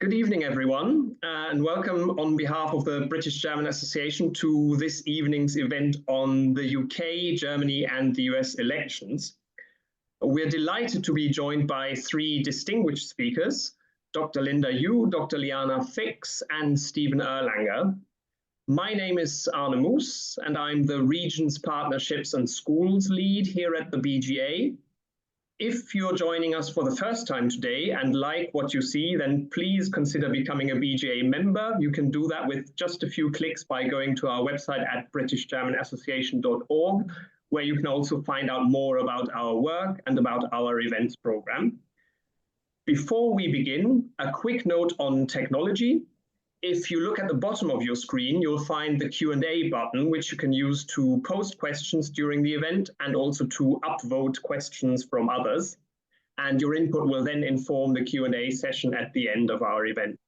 Good evening, everyone, and welcome on behalf of the British-German Association to this evening's event on the UK, Germany, and the US elections. We're delighted to be joined by three distinguished speakers, Dr. Linda Yueh, Dr. Liana Fix, and Stephen Erlanger. My name is Arne Moos, and I'm the Regions Partnerships and Schools lead here at the BGA. If you're joining us for the first time today and like what you see, then please consider becoming a BGA member. You can do that with just a few clicks by going to our website at britishgermanassociation.org, where you can also find out more about our work and about our events program. Before we begin, a quick note on technology. If you look at the bottom of your screen, you'll find the Q&A button, which you can use to post questions during the event and also to upvote questions from others. And your input will then inform the Q&A session at the end of our event.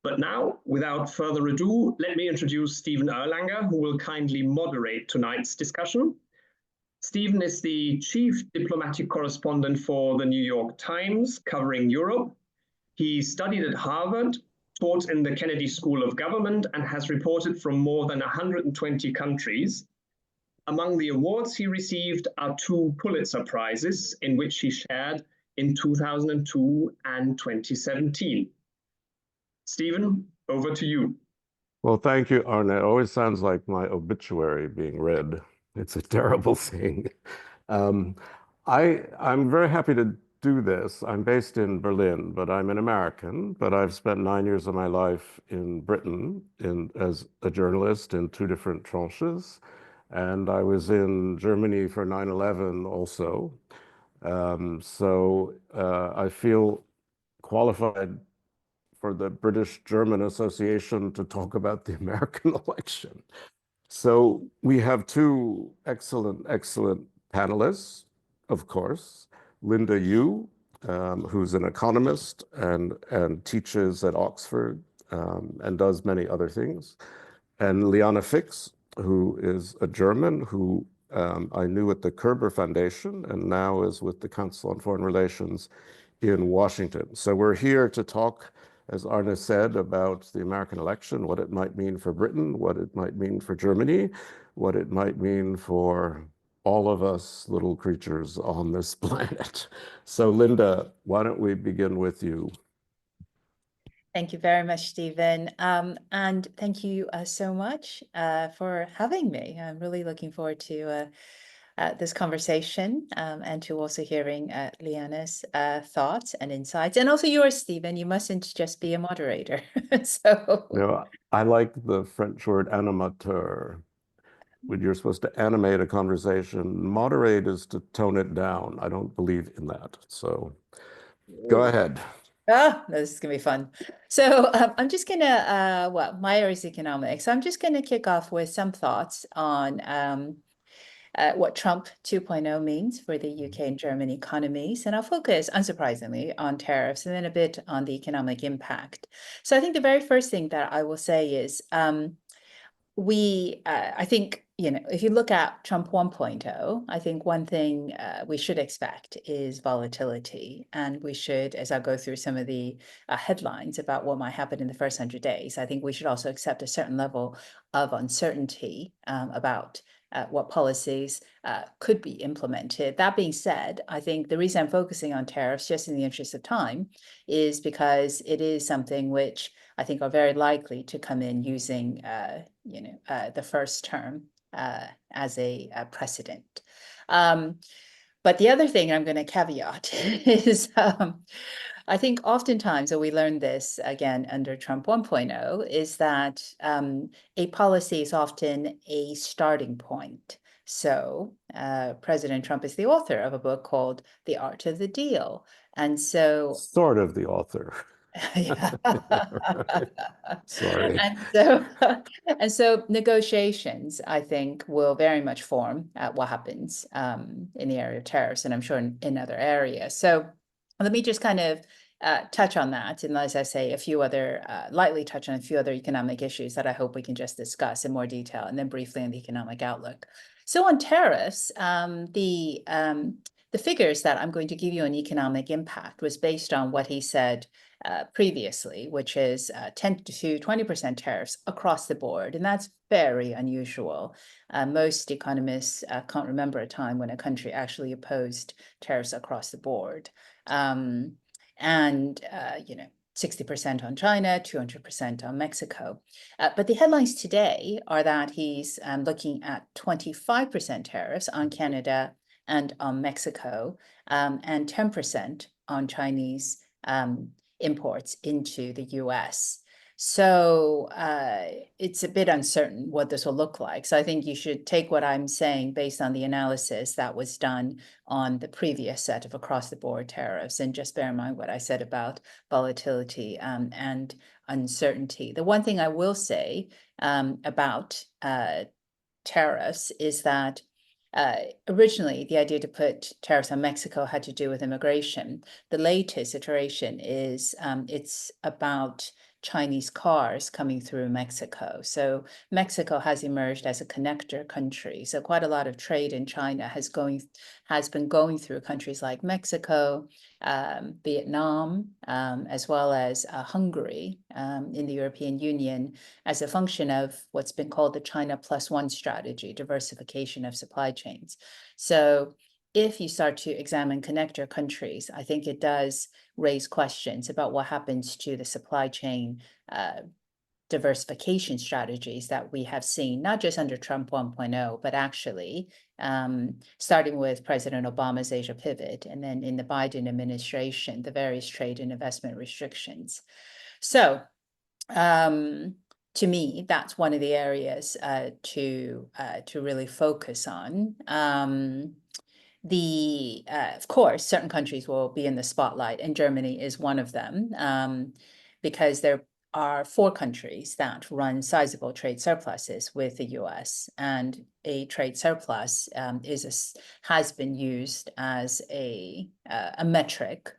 But now, without further ado, let me introduce Stephen Erlanger, who will kindly moderate tonight's discussion. Stephen is the Chief Diplomatic Correspondent for the New York Times, covering Europe. He studied at Harvard, taught in the Kennedy School of Government, and has reported from more than 120 countries. Among the awards he received are 2 Pulitzer Prizes, in which he shared in 2002 and 2017. Stephen, over to you. Well, thank you, Arne. It always sounds like my obituary being read. It's a terrible thing. I'm very happy to do this. I'm based in Berlin, but I'm an American, but I've spent 9 years of my life in Britain as a journalist in 2 different tranches. And I was in Germany for 9/11 also. I feel qualified for the British-German Association to talk about the American election. So we have 2 excellent panelists, of course. Linda Yueh, who's an economist and teaches at Oxford and does many other things. And Liana Fix, who is a German who I knew at the Kerber Foundation and now is with the Council on Foreign Relations in Washington. So we're here to talk, as Arne said, about the American election, what it might mean for Britain, what it might mean for Germany, what it might mean for all of us little creatures on this planet. So Linda, why don't we begin with you? Thank you very much, Stephen. And thank you so much for having me. I'm really looking forward to this conversation and to also hearing Liana's thoughts and insights, and also yours, Stephen. You mustn't just be a moderator. So no, I like the French word animateur. When you're supposed to animate a conversation, moderate is to tone it down. I don't believe in that. So go ahead. This is gonna be fun. So I'm just gonna, my area is economics. So I'm just gonna kick off with some thoughts on what Trump 2.0 means for the UK and German economies. And I'll focus, unsurprisingly, on tariffs and then a bit on the economic impact. So I think the very first thing that I will say is I think, if you look at Trump 1.0, I think one thing we should expect is volatility. And we should, as I go through some of the headlines about what might happen in the first 100 days, I think we should also accept a certain level of uncertainty about what policies could be implemented. That being said, I think the reason I'm focusing on tariffs, just in the interest of time, is because it is something which I think are very likely to come in using, the first term as a precedent. But the other thing I'm going to caveat is I think oftentimes, and we learned this again under Trump 1.0, is that a policy is often a starting point. So President Trump is the author of a book called The Art of the Deal. And so sort of the author. Yeah. Sorry. And so negotiations, I think, will very much form what happens in the area of tariffs, and I'm sure in other areas. So let me just kind of touch on that, and as I say, lightly touch on a few other economic issues that I hope we can just discuss in more detail, and then briefly on the economic outlook. So on tariffs, the figures that I'm going to give you on economic impact was based on what he said previously, which is 10 to 20% tariffs across the board. And that's very unusual. Most economists can't remember a time when a country actually opposed tariffs across the board. You know, 60% on China, 200% on Mexico. But the headlines today are that he's looking at 25% tariffs on Canada and on Mexico, and 10% on Chinese imports into the US. So it's a bit uncertain what this will look like. So I think you should take what I'm saying based on the analysis that was done on the previous set of across-the-board tariffs, and just bear in mind what I said about volatility and uncertainty. The one thing I will say about tariffs is that originally, the idea to put tariffs on Mexico had to do with immigration. The latest iteration is it's about Chinese cars coming through Mexico. So Mexico has emerged as a connector country. So quite a lot of trade in China has been going through countries like Mexico, Vietnam, as well as Hungary in the European Union, as a function of what's been called the China +1 strategy, diversification of supply chains. So if you start to examine connector countries, I think it does raise questions about what happens to the supply chain diversification strategies that we have seen, not just under Trump 1.0, but actually starting with President Obama's Asia pivot, and then in the Biden administration, the various trade and investment restrictions. So to me, that's one of the areas to really focus on. Of course, certain countries will be in the spotlight, and Germany is one of them, because there are 4 countries that run sizable trade surpluses with the US, and a trade surplus has been used as a metric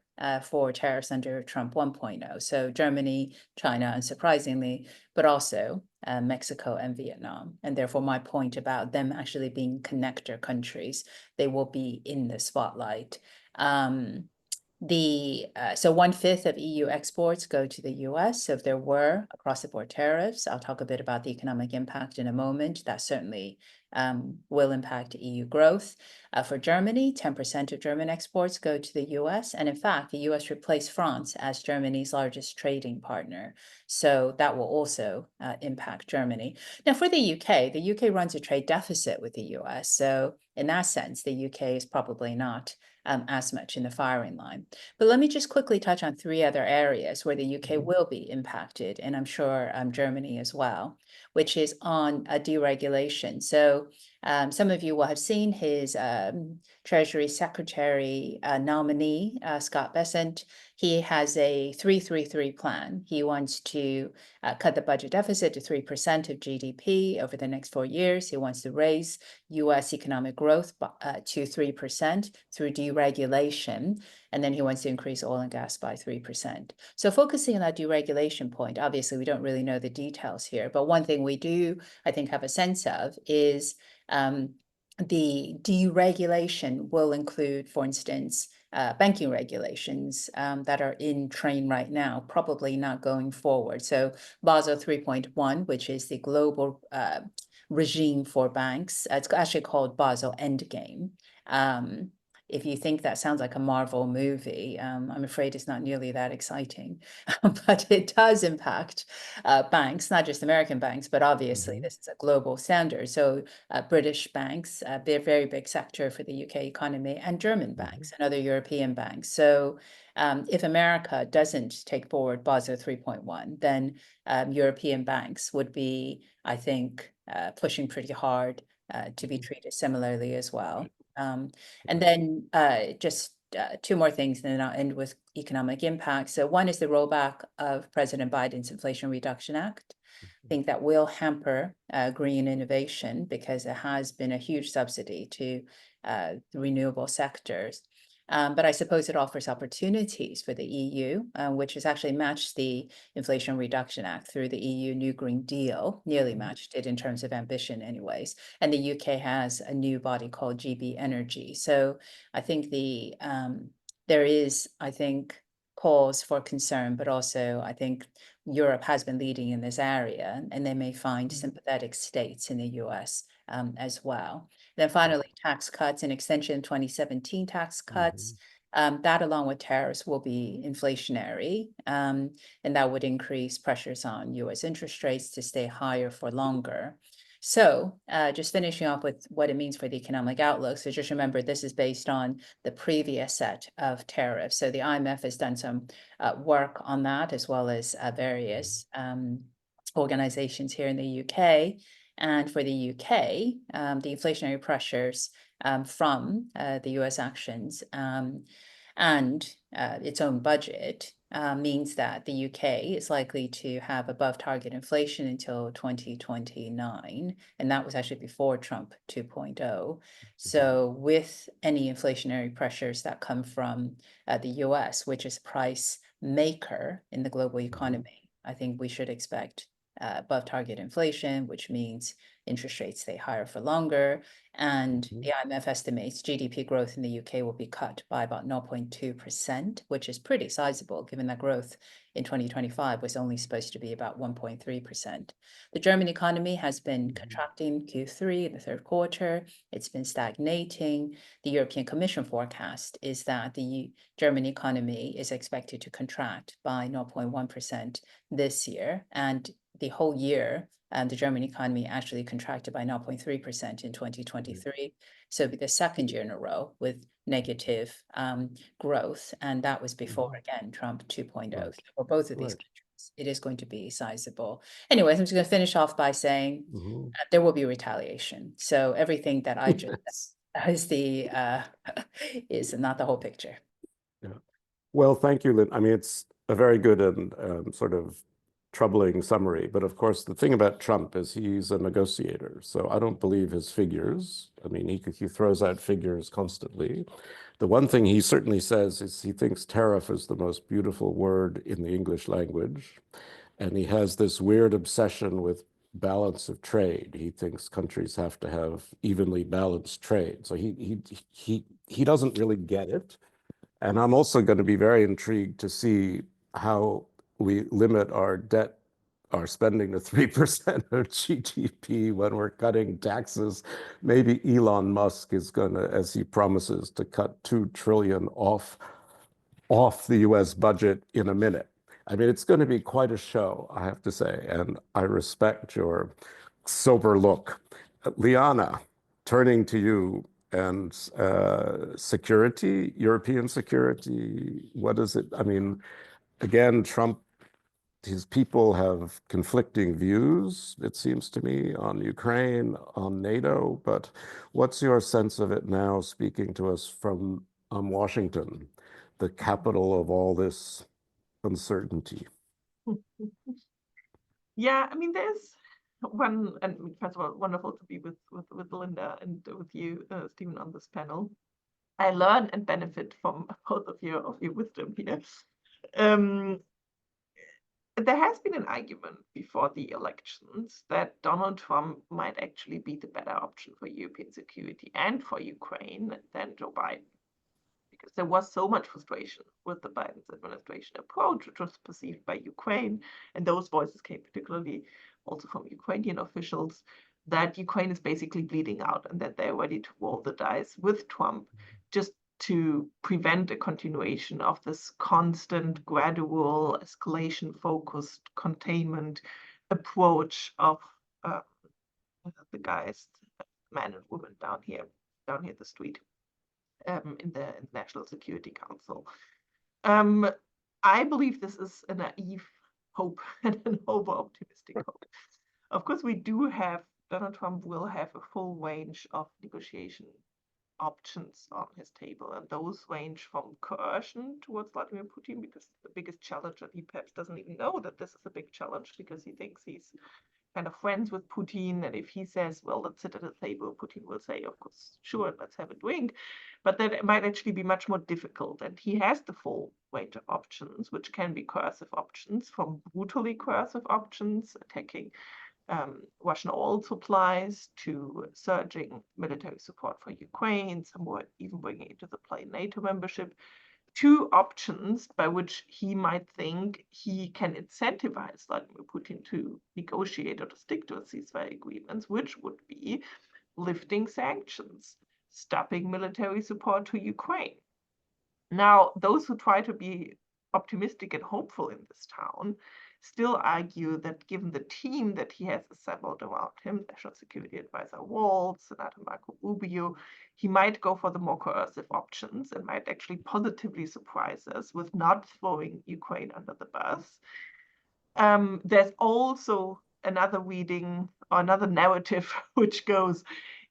for tariffs under Trump 1.0. So Germany, China, unsurprisingly, but also Mexico and Vietnam. And therefore, my point about them actually being connector countries, they will be in the spotlight. So 1/5 of EU exports go to the US. So if there were across-the-board tariffs, I'll talk a bit about the economic impact in a moment. That certainly will impact EU growth. For Germany, 10% of German exports go to the US. And in fact, the US replaced France as Germany's largest trading partner. So that will also impact Germany. Now, for the UK runs a trade deficit with the US. So in that sense, the UK is probably not as much in the firing line. But let me just quickly touch on 3 other areas where the UK will be impacted, and I'm sure Germany as well, which is on deregulation. So some of you will have seen his Treasury Secretary nominee, Scott Bessent. He has a 3-3-3 plan. He wants to cut the budget deficit to 3% of GDP over the next 4 years. He wants to raise US economic growth to 3% through deregulation. And then he wants to increase oil and gas by 3%. So focusing on that deregulation point, obviously we don't really know the details here, but one thing we do, I think, have a sense of is the deregulation will include, for instance, banking regulations that are in train right now, probably not going forward. So Basel 3.1, which is the global regime for banks, it's actually called Basel Endgame. If you think that sounds like a Marvel movie, I'm afraid it's not nearly that exciting, but it does impact banks, not just American banks, but obviously this is a global standard. So British banks, a very big sector for the UK economy, and German banks and other European banks. So if America doesn't take forward Basel 3.1, then European banks would be, I think, pushing pretty hard to be treated similarly as well. And then just 2 more things, and then I'll end with economic impact. So one is the rollback of President Biden's Inflation Reduction Act. I think that will hamper green innovation because it has been a huge subsidy to the renewable sectors. But I suppose it offers opportunities for the EU, which has actually matched the Inflation Reduction Act through the EU New Green Deal, nearly matched it in terms of ambition anyways. And the UK has a new body called GB Energy. So I think there is, I think, cause for concern, but also I think Europe has been leading in this area, and they may find sympathetic states in the US as well. Then finally, tax cuts, an extension 2017 tax cuts. That, along with tariffs, will be inflationary, and that would increase pressures on US interest rates to stay higher for longer. So just finishing off with what it means for the economic outlook. So just remember, this is based on the previous set of tariffs. So the IMF has done some work on that, as well as various organizations here in the UK. And for the UK, the inflationary pressures from the US actions and its own budget means that the UK is likely to have above target inflation until 2029. And that was actually before Trump 2.0. So with any inflationary pressures that come from the US, which is price maker in the global economy, I think we should expect above target inflation, which means interest rates stay higher for longer. And the IMF estimates GDP growth in the UK will be cut by about 0.2%, which is pretty sizable, given that growth in 2025 was only supposed to be about 1.3%. The German economy has been contracting Q3 in the third quarter. It's been stagnating. The European Commission forecast is that the German economy is expected to contract by 0.1% this year. And the whole year, the German economy actually contracted by 0.3% in 2023. So it'll be the second year in a row with negative growth. And that was before, again, Trump 2.0. So for both of these countries, it is going to be sizable. Anyways, I'm just going to finish off by saying there will be retaliation. So everything that I just is is not the whole picture. Yeah. Well, thank you, Lynn. I mean, it's a very good and sort of troubling summary. But of course, the thing about Trump is he's a negotiator. So I don't believe his figures. I mean, he throws out figures constantly. The one thing he certainly says is he thinks tariff is the most beautiful word in the English language. And he has this weird obsession with balance of trade. He thinks countries have to have evenly balanced trade. So he doesn't really get it. And I'm also going to be very intrigued to see how we limit our debt, our spending to 3% of GDP when we're cutting taxes. Maybe Elon Musk is going to, as he promises, to cut $2 trillion off the US budget in a minute. I mean, it's going to be quite a show, I have to say, and I respect your sober look. Liana, turning to you, and security, European security, what is it? I mean, again, Trump, his people have conflicting views, it seems to me, on Ukraine, on NATO, but what's your sense of it now, speaking to us from Washington, the capital of all this uncertainty? Yeah, I mean, there's one, and first of all, wonderful to be with Linda and with you, Stephen, on this panel. I learn and benefit from both of your wisdom here. There has been an argument before the elections that Donald Trump might actually be the better option for European security and for Ukraine than Joe Biden, because there was so much frustration with the Biden administration approach, which was perceived by Ukraine, and those voices came particularly also from Ukrainian officials, that Ukraine is basically bleeding out and that they're ready to roll the dice with Trump just to prevent a continuation of this constant, gradual, escalation-focused containment approach of the guys, men and women down here the street. In the National Security Council. I believe this is a naive hope and an over-optimistic hope. Of course, Donald Trump will have a full range of negotiation options on his table, and those range from coercion towards Vladimir Putin, because the biggest challenge, and he perhaps doesn't even know that this is a big challenge, because he thinks he's kind of friends with Putin, and if he says, well, let's sit at a table, Putin will say, of course, sure, let's have a drink, but then it might actually be much more difficult, and he has the full range of options, which can be coercive options, from brutally coercive options, attacking Russian oil supplies, to surging military support for Ukraine, somewhat even bringing into the play NATO membership. two options by which he might think he can incentivize Vladimir Putin to negotiate or to stick to a ceasefire agreements, which would be lifting sanctions, stopping military support to Ukraine. Now, those who try to be optimistic and hopeful in this town still argue that given the team that he has assembled around him, National Security Advisor Waltz, Senator Marco Rubio, he might go for the more coercive options and might actually positively surprise us with not throwing Ukraine under the bus. There's also another reading or another narrative which goes,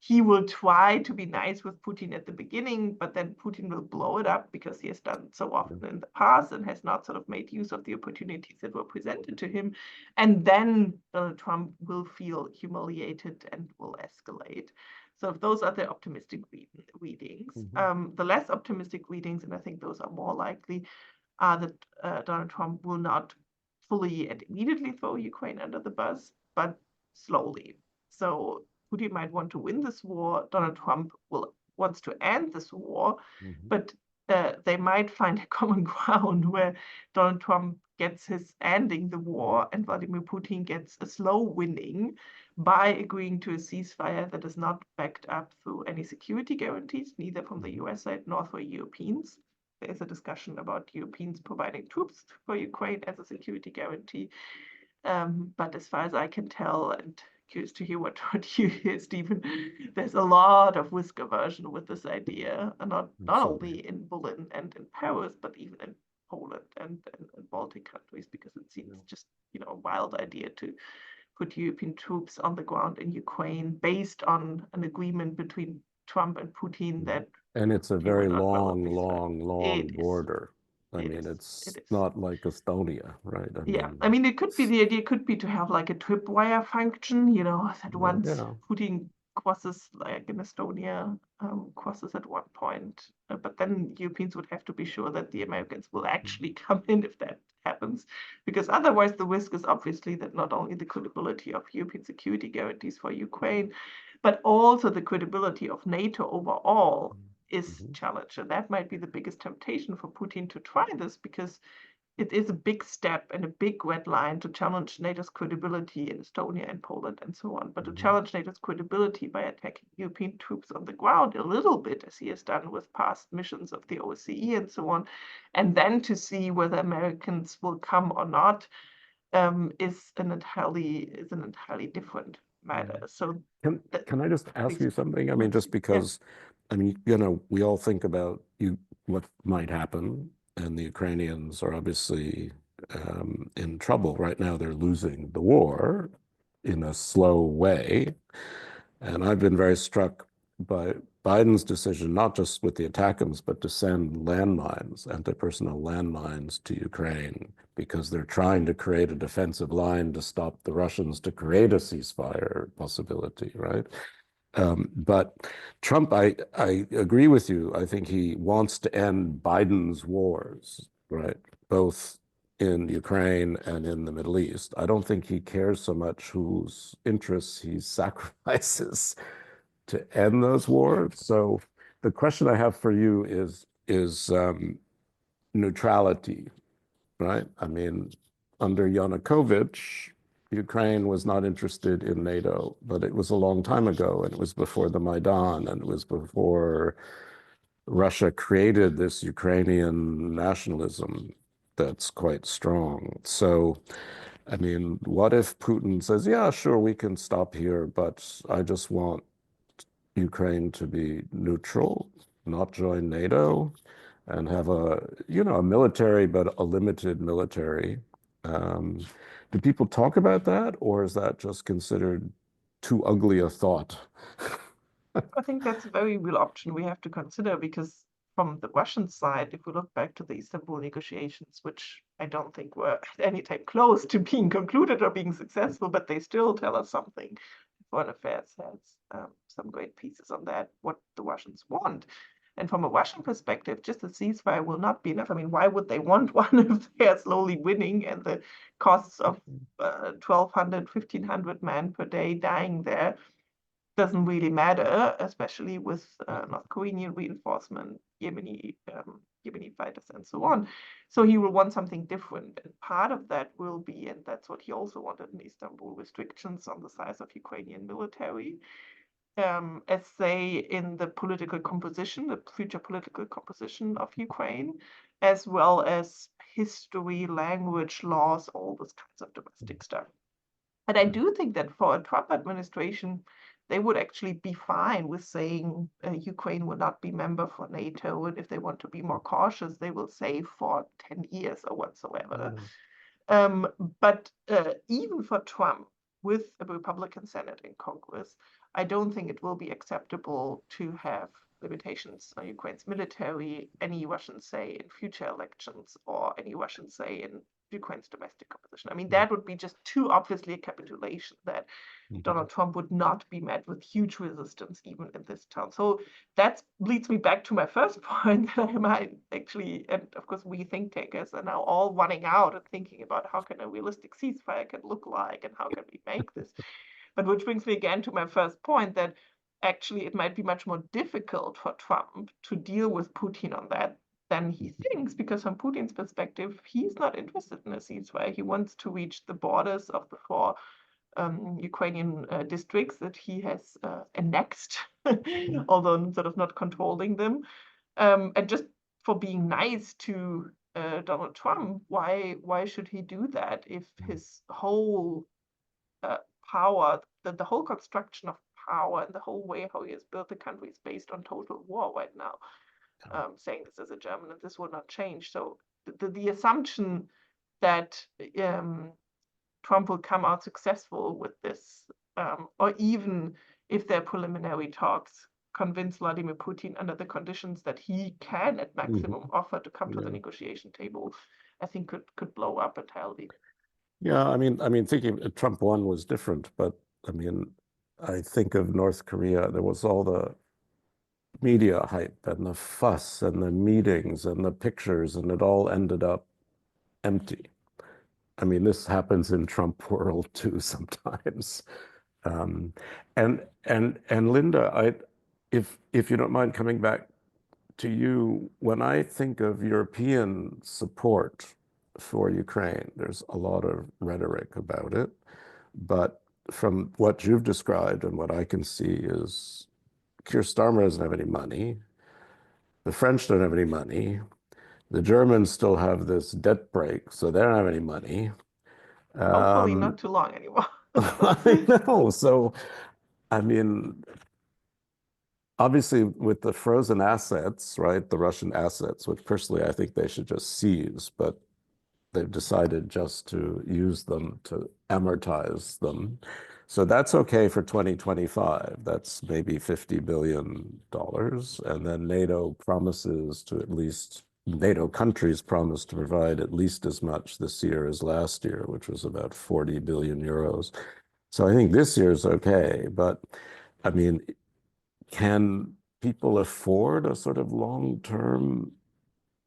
he will try to be nice with Putin at the beginning, but then Putin will blow it up because he has done so often in the past and has not sort of made use of the opportunities that were presented to him. And then Donald Trump will feel humiliated and will escalate. So those are the optimistic readings. The less optimistic readings, and I think those are more likely, are that Donald Trump will not fully and immediately throw Ukraine under the bus, but slowly. So Putin might want to win this war. Donald Trump wants to end this war, but they might find a common ground where Donald Trump gets his ending the war and Vladimir Putin gets a slow winning by agreeing to a ceasefire that is not backed up through any security guarantees, neither from the US side nor for Europeans. There is a discussion about Europeans providing troops for Ukraine as a security guarantee. But as far as I can tell, and curious to hear what you hear, Stephen, there's a lot of risk aversion with this idea, and not only in Berlin and in Paris, but even in Poland and Baltic countries, because it seems just a wild idea to put European troops on the ground in Ukraine based on an agreement between Trump and Putin that. And it's a very long border. I It mean, is. it's not like Estonia, right? I mean, it could be, the idea could be to have like a tripwire function, that once Putin crosses, like in Estonia, crosses at one point, but then Europeans would have to be sure that the Americans will actually come in if that happens, because otherwise the risk is obviously that not only the credibility of European security guarantees for Ukraine, but also the credibility of NATO overall is challenged. And that might be the biggest temptation for Putin to try this, because it is a big step and a big red line to challenge NATO's credibility in Estonia and Poland and so on. But to challenge NATO's credibility by attacking European troops on the ground a little bit, as he has done with past missions of the OSCE and so on, and then to see whether Americans will come or not, is an entirely different matter. So can I just ask you something? I mean, just because, I mean, we all think about what might happen. And the Ukrainians are obviously in trouble right now. They're losing the war in a slow way. And I've been very struck by Biden's decision, not just with the ATACMS, but to send landmines, anti-personnel landmines to Ukraine, because they're trying to create a defensive line to stop the Russians to create a ceasefire possibility, right? But Trump, I agree with you. I think he wants to end Biden's wars, right? Both in Ukraine and in the Middle East. I don't think he cares so much whose interests he sacrifices to end those wars. So the question I have for you is neutrality, right? I mean, under Yanukovych, Ukraine was not interested in NATO, but it was a long time ago, and it was before the Maidan, and it was before Russia created this Ukrainian nationalism that's quite strong. So, I mean, what if Putin says, yeah, sure, we can stop here, but I just want Ukraine to be neutral, not join NATO, and have a military, but a limited military. Do people talk about that, or is that just considered too ugly a thought? I think that's a very real option we have to consider, because from the Russian side, if we look back to the Istanbul negotiations, which I don't think were at any time close to being concluded or being successful, but they still tell us something. Foreign Affairs has some great pieces on that, what the Russians want. And from a Russian perspective, just a ceasefire will not be enough. I mean, why would they want one if they are slowly winning and the costs of 1,200, 1,500 men per day dying there doesn't really matter, especially with North Korean reinforcement, Yemeni Yemeni fighters and so on. So he will want something different. And part of that will be, and that's what he also wanted in Istanbul, restrictions on the size of Ukrainian military. As say in the political composition, the future political composition of Ukraine, as well as history, language, laws, all those kinds of domestic stuff. And I do think that for a Trump administration, they would actually be fine with saying Ukraine will not be member for NATO, and if they want to be more cautious, they will say for 10 years or whatsoever. But even for Trump, with a Republican Senate and Congress, I don't think it will be acceptable to have limitations on Ukraine's military, any Russian say in future elections, or any Russian say in Ukraine's domestic composition. I mean, that would be just too obviously a capitulation that Donald Trump would not be met with huge resistance even in this town. So that leads me back to my first point that I might actually, and of course we think tankers are now all running out and thinking about how can a realistic ceasefire can look like and how can we make this. But which brings me again to my first point that actually it might be much more difficult for Trump to deal with Putin on that than he thinks, because from Putin's perspective, he's not interested in a ceasefire. He wants to reach the borders of the 4 Ukrainian districts that he has annexed, although sort of not controlling them. And just for being nice to Donald Trump, why should he do that if his whole power, the whole construction of power and the whole way how he has built the country is based on total war right now? Saying this as a German, and this will not change. So the assumption that Trump will come out successful with this, or even if their preliminary talks convince Vladimir Putin under the conditions that he can at maximum offer to come to the negotiation table, I think could blow up entirely. Yeah, I mean, thinking Trump 1 was different, but I mean, I think of North Korea, there was all the media hype and the fuss and the meetings and the pictures, and it all ended up empty. I mean, this happens in Trump world too sometimes. And Linda, if you don't mind coming back to you, when I think of European support for Ukraine, there's a lot of rhetoric about it, but from what you've described and what I can see is Keir Starmer doesn't have any money. The French don't have any money. The Germans still have this debt break, so they don't have any money. Hopefully not too long anymore. I know. So, I mean, obviously with the frozen assets, right, the Russian assets, which personally I think they should just seize, but they've decided just to use them to amortize them. So that's okay for 2025. That's maybe $50 billion. And then NATO promises to at least, NATO countries promise to provide at least as much this year as last year, which was about 40 billion euros. So I think this year is okay. But I mean, can people afford a sort of long-term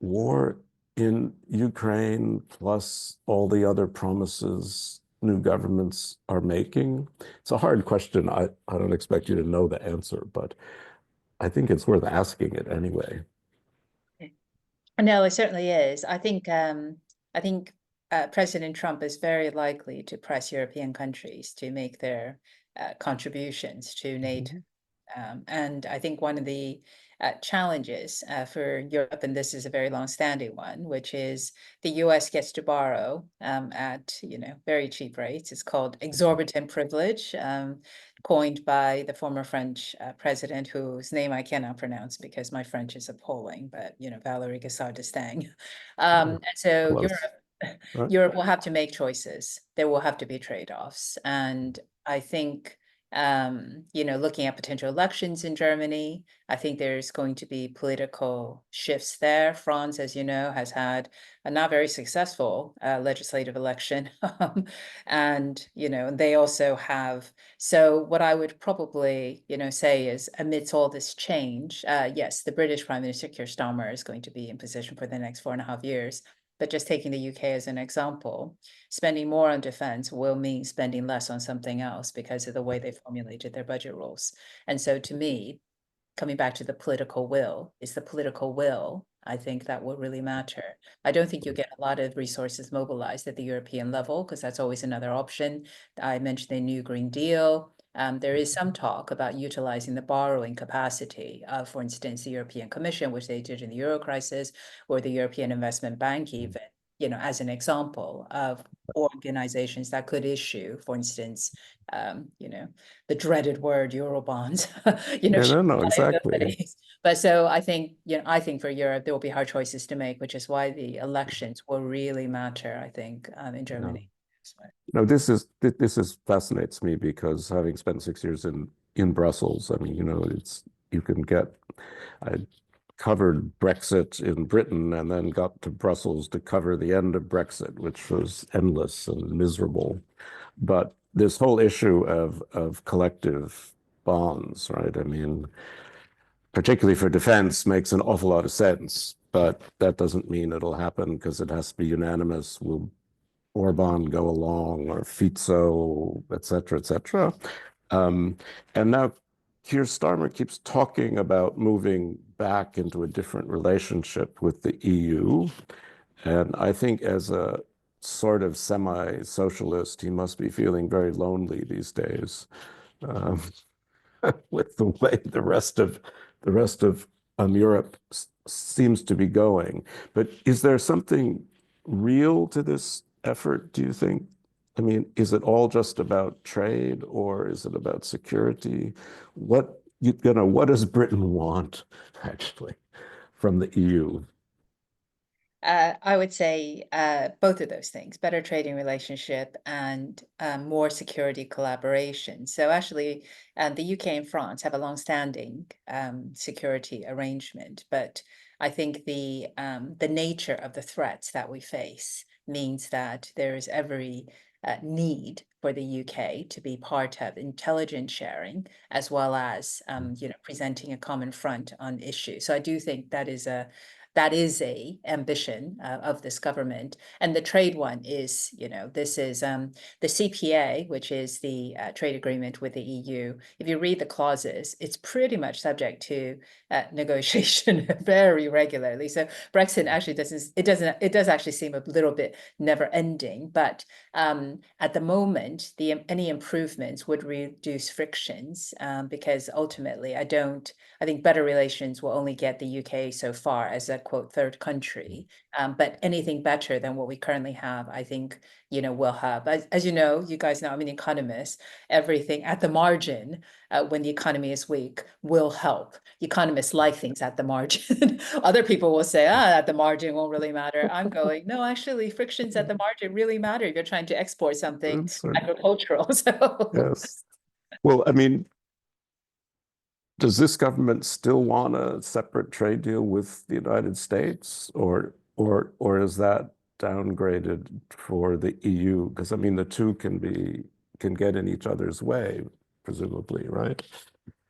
war in Ukraine, plus all the other promises new governments are making? It's a hard question. I don't expect you to know the answer, but I think it's worth asking it anyway. No, it certainly is. I think President Trump is very likely to press European countries to make their contributions to NATO. And I think one of the challenges for Europe, and this is a very long-standing one, which is the US gets to borrow at very cheap rates. It's called exorbitant privilege, coined by the former French president, whose name I cannot pronounce because my French is appalling, but Valéry Giscard d'Estaing. And so Europe will have to make choices. There will have to be trade-offs, and I think looking at potential elections in Germany, I think there's going to be political shifts there. France, as you know, has had a not very successful legislative election. And they also have. So what I would probably, say is amidst all this change, yes, the British Prime Minister Keir Starmer is going to be in position for the next 4.5 years. But just taking the UK as an example, spending more on defense will mean spending less on something else because of the way they formulated their budget rules. And so to me, coming back to the political will, is the political will I think that will really matter. I don't think you'll get a lot of resources mobilized at the European level, because that's always another option. I mentioned the new Green Deal. There is some talk about utilizing the borrowing capacity of, for instance, the European Commission, which they did in the Euro crisis, or the European Investment Bank even, you know, as an example of organizations that could issue, for instance, you know, the dreaded word Eurobonds, you know, No, exactly. but so I think, you know, I think for Europe, there will be hard choices to make, which is why the elections will really matter, I think, in Germany. No, this fascinates me, because having spent 6 years in Brussels, I mean, you know, I covered Brexit in Britain and then got to Brussels to cover the end of Brexit, which was endless and miserable. But this whole issue of collective bonds, right? I mean, particularly for defense, makes an awful lot of sense, but that doesn't mean it'll happen, because it has to be unanimous. Will Orban go along, or Fico, et cetera, et cetera? And now Keir Starmer keeps talking about moving back into a different relationship with the EU. And I think, as a sort of semi-socialist, he must be feeling very lonely these days, with the way the rest of Europe seems to be going. But is there something real to this effort, do you think? I mean, is it all just about trade, or is it about security? What does Britain want, actually, from the EU? I would say both of those things: better trading relationship and more security collaboration. So actually, the UK and France have a long-standing security arrangement, but I think the nature of the threats that we face means that there is every need for the UK to be part of intelligence sharing, as well as you know, presenting a common front on issues. So I do think that is a ambition of this government. And the trade one is, you know, this is the CPA, which is the trade agreement with the EU. If you read the clauses, it's pretty much subject to negotiation very regularly. So Brexit actually it does actually seem a little bit never ending, but at the moment, any improvements would reduce frictions, because ultimately I think better relations will only get the UK so far as a quote third country. But anything better than what we currently have, I think, you know, will have. As you know, you guys know, I'm an economist. Everything at the margin, when the economy is weak, will help. Economists like things at the margin. Other people will say, at the margin won't really matter. I'm going, no, actually, frictions at the margin really matter if you're trying to export something agricultural. So yes. Well, I mean, does this government still want a separate trade deal with the United States, or is that downgraded for the EU? Because I mean, the two can get in each other's way, presumably, right?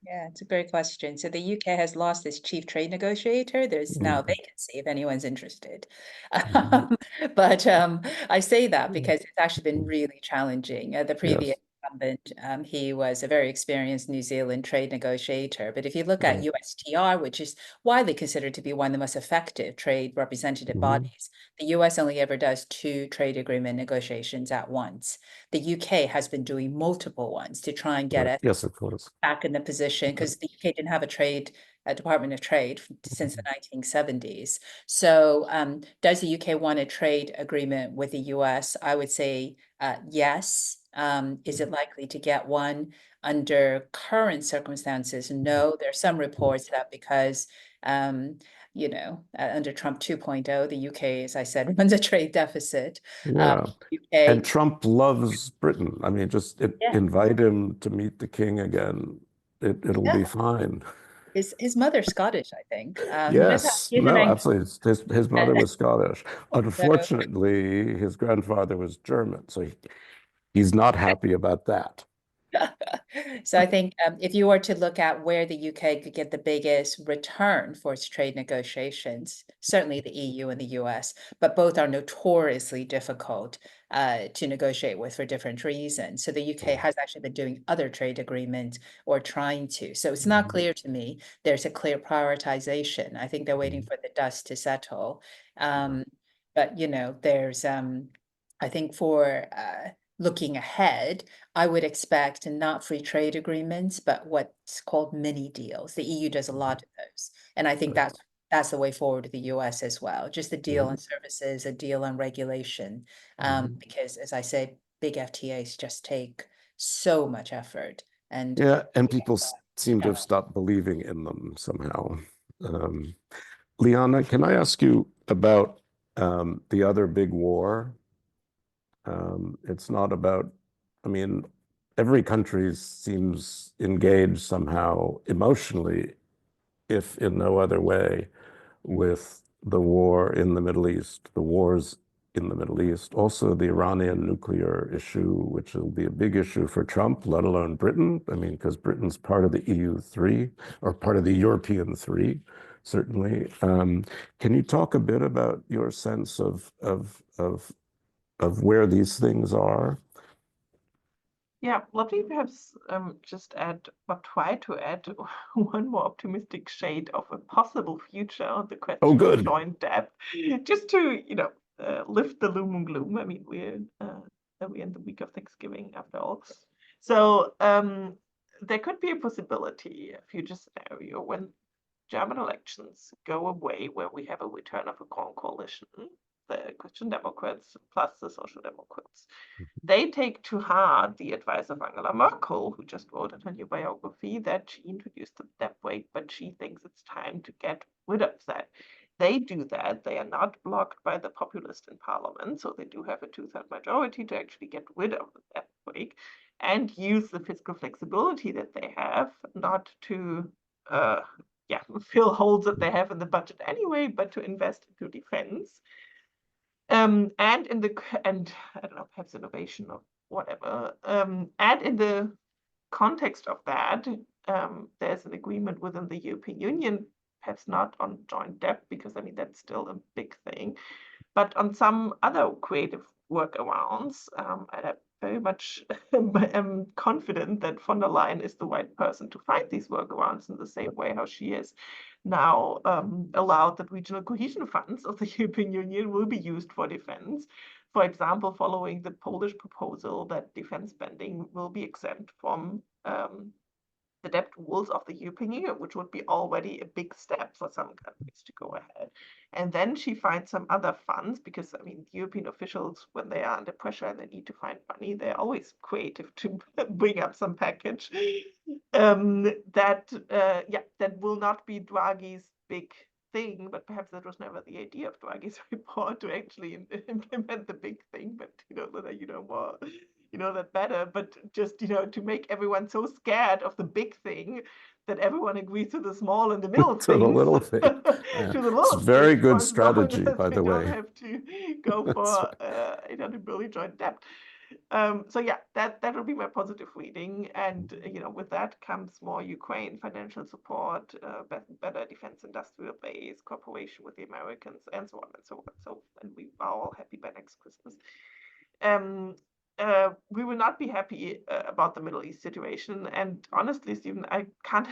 yeah, it's a great question. So the UK has lost its chief trade negotiator. There's now a vacancy if anyone's interested. But I say that because it's actually been really challenging. The previous incumbent, he was a very experienced New Zealand trade negotiator. But if you look at USTR, which is widely considered to be one of the most effective trade representative bodies, the US only ever does 2 trade agreement negotiations at once. The UK has been doing multiple ones to try and get it Yes, of course. back in the position, because the UK didn't have a Department of Trade since the 1970s. So does the UK want a trade agreement with the US? I would say yes. Is it likely to get one under current circumstances? No. There are some reports that because you know, under Trump 2.0, the UK, as I said, runs a trade deficit. Yeah. UK, And Trump loves Britain. I mean, just invite him to meet the king again. It'll be fine. His mother's Scottish, I think. Yes, He's an no, Anglican. absolutely. His mother was Scottish. Unfortunately, his grandfather was German, so he's not happy about that. So I think if you were to look at where the UK could get the biggest return for its trade negotiations, certainly the EU and the US, but both are notoriously difficult to negotiate with for different reasons. So the UK has actually been doing other trade agreements or trying to. So it's not clear to me there's a clear prioritization. I think they're waiting for the dust to settle. But there's I think for looking ahead, I would expect not free trade agreements, but what's called mini deals. The EU does a lot of those. And I think that's the way forward to the US as well. Just a deal on services, a deal on regulation. Because as I said, big FTAs just take so much effort. And yeah, and people seem to have stopped believing in them somehow. Liana, can I ask you about the other big war? It's not about, I mean, every country seems engaged somehow emotionally, if in no other way, with the war in the Middle East, the wars in the Middle East, also the Iranian nuclear issue, which will be a big issue for Trump, let alone Britain. I mean, because Britain's part of the EU3 or part of the European 3, certainly. Can you talk a bit about your sense of where these things are? Yeah, let me perhaps just add or try to add one more optimistic shade of a possible future on the question of joint debt, just to lift the loom and gloom. I mean, we're in the week of Thanksgiving after all, so there could be a possibility, a future scenario when German elections go away, where we have a return of a grand coalition, the Christian Democrats plus the Social Democrats. They take to heart the advice of Angela Merkel, who just wrote in her new biography that she introduced the debt brake, but she thinks it's time to get rid of that. They do that. They are not blocked by the populists in parliament, so they do have a 2/3 majority to actually get rid of the debt brake and use the fiscal flexibility that they have, not to fill holes that they have in the budget anyway, but to invest into defense. And I don't know, perhaps innovation or whatever. And in the context of that, there's an agreement within the European Union, perhaps not on joint debt, because I mean that's still a big thing, but on some other creative workarounds. And I very much am confident that von der Leyen is the right person to find these workarounds in the same way how she has now allowed that regional cohesion funds of the European Union will be used for defense. For example, following the Polish proposal that defense spending will be exempt from the debt rules of the European Union, which would be already a big step for some countries to go ahead. And then she finds some other funds, because I mean, European officials, when they are under pressure and they need to find money, they're always creative to bring up some package that will not be Draghi's big thing, but perhaps that was never the idea of Draghi's report, to actually implement the big thing. But you know that better, but just to make everyone so scared of the big thing that everyone agrees to the small and the middle things. To the little thing. To the little it's very things, good strategy, by the way. We don't have to go for 800 billion joint debt. So yeah, that will be my positive reading, and with that comes more Ukraine financial support, better defense industrial base, cooperation with the Americans, and so on and so on. So, and we are all happy by next Christmas. We will not be happy about the Middle East situation, and honestly, Stephen, I can't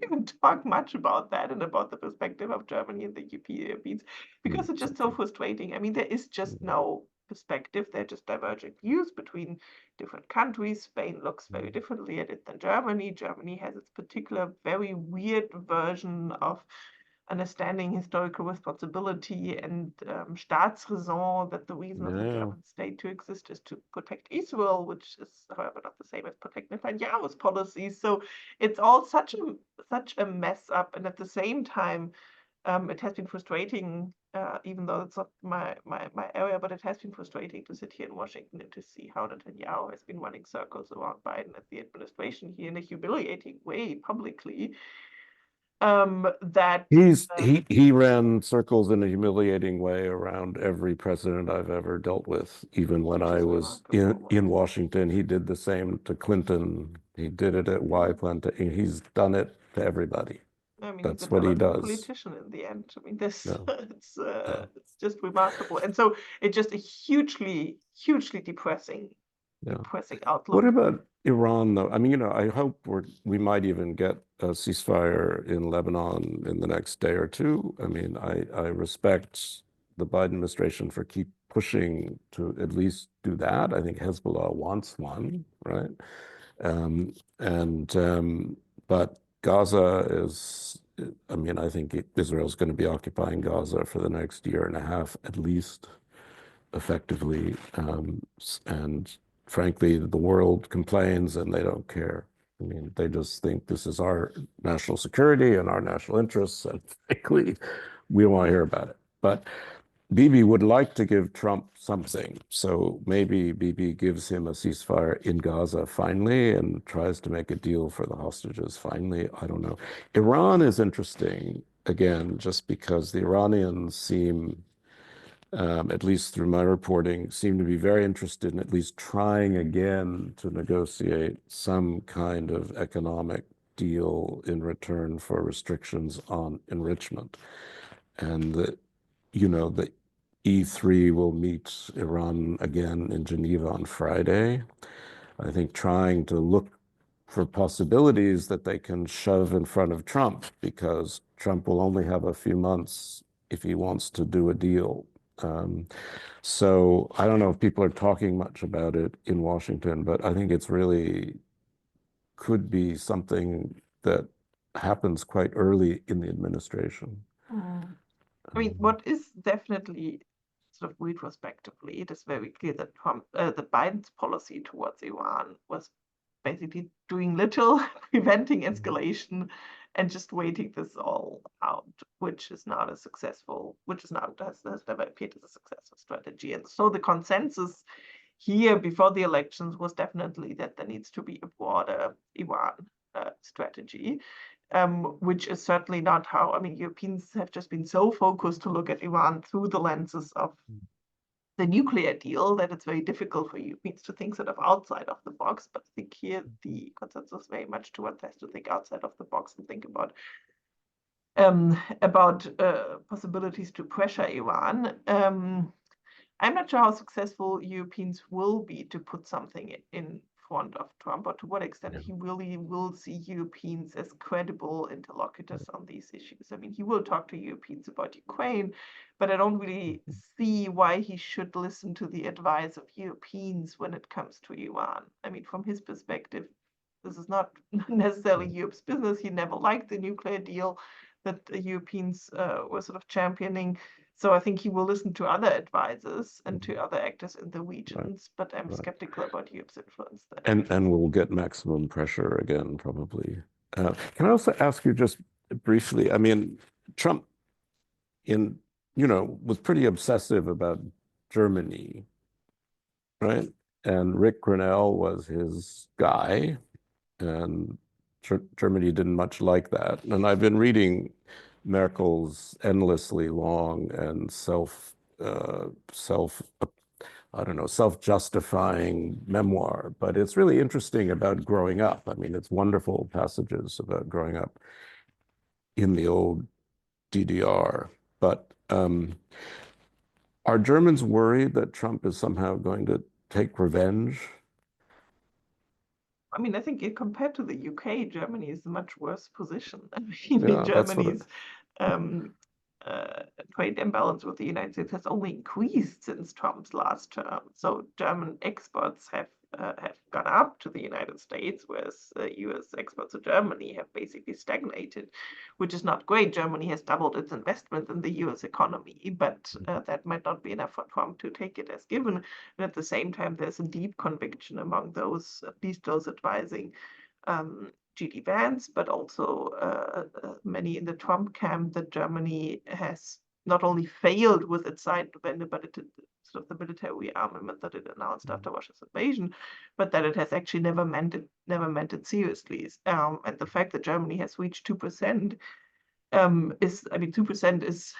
even talk much about that and about the perspective of Germany and the Europeans, because it's just so frustrating. I mean, there is just no perspective. They're just divergent views between different countries. Spain looks very differently at it than Germany. Germany has its particular very weird version of understanding historical responsibility and Staatsräson, that the reason of the German state to exist is to protect Israel, which is, however, not the same as protect Netanyahu's policies. So it's all such a mess up, and at the same time, it has been frustrating, even though it's not my area, but it has been frustrating to sit here in Washington and to see how Netanyahu has been running circles around Biden at the administration here in a humiliating way publicly. that he ran circles in a humiliating way around every president I've ever dealt with. Even when I was in Washington, he did the same to Clinton. He did it at Y Plantation. He's done it to everybody. I mean, That's he's a what he talented does. politician in the end. I mean, this Yeah. it's just remarkable, and so it's just a hugely depressing outlook. What about Iran, though? I mean, you know, I hope we might even get a ceasefire in Lebanon in the next day or two. I mean, I respect the Biden administration for keep pushing to at least do that. I think Hezbollah wants one, right? But Gaza is, I mean, I think Israel's going to be occupying Gaza for the next year and a half at least, effectively. And frankly, the world complains and they don't care. I mean, they just think this is our national security and our national interests, and frankly, we don't want to hear about it. But Bibi would like to give Trump something. So maybe Bibi gives him a ceasefire in Gaza finally and tries to make a deal for the hostages finally. I don't know. Iran is interesting, again, just because the Iranians seem, at least through my reporting, seem to be very interested in at least trying again to negotiate some kind of economic deal in return for restrictions on enrichment. And the E3 will meet Iran again in Geneva on Friday. I think trying to look for possibilities that they can shove in front of Trump, because Trump will only have a few months if he wants to do a deal. So I don't know if people are talking much about it in Washington, but I think it's really could be something that happens quite early in the administration. I mean, what is definitely sort of retrospectively, it is very clear that that Biden's policy towards Iran was basically doing little, preventing escalation, and just waiting this all out, which is not a successful, has never appeared as a successful strategy. And so the consensus here before the elections was definitely that there needs to be a broader Iran strategy. Which is certainly not how, I mean, Europeans have just been so focused to look at Iran through the lenses of the nuclear deal that it's very difficult for Europeans to think sort of outside of the box. But I think here the consensus very much towards us to think outside of the box and think about possibilities to pressure Iran. I'm not sure how successful Europeans will be to put something in front of Trump, or to what extent he really will see Europeans as credible interlocutors on these issues. I mean, he will talk to Europeans about Ukraine, but I don't really see why he should listen to the advice of Europeans when it comes to Iran. I mean, from his perspective, this is not necessarily Europe's business. He never liked the nuclear deal that the Europeans were sort of championing. So I think he will listen to other advisors and to other actors in the regions, but I'm skeptical about Europe's influence there. And we'll get maximum pressure again, probably. Can I also ask you just briefly, I mean, Trump was pretty obsessive about Germany, right? And Rick Grenell was his guy, and Germany didn't much like that. And I've been reading Merkel's endlessly long and self-justifying memoir, but it's really interesting about growing up. I mean, it's wonderful passages about growing up in the old DDR. But are Germans worried that Trump is somehow going to take revenge? I mean, I think compared to the UK, Germany is a much worse position. I mean, Germany's trade imbalance with the United States has only increased since Trump's last term. So German exports have gone up to the United States, whereas US exports to Germany have basically stagnated, which is not great. Germany has doubled its investment in the US economy, but that might not be enough for Trump to take it as given. And at the same time, there's a deep conviction among those, at least those advising G.D. Vance, but also many in the Trump camp, that Germany has not only failed with its side vendor, but it sort of the military rearmament that it announced after Russia's invasion, but that it has actually never meant it seriously. And the fact that Germany has reached 2% is, I mean, 2% is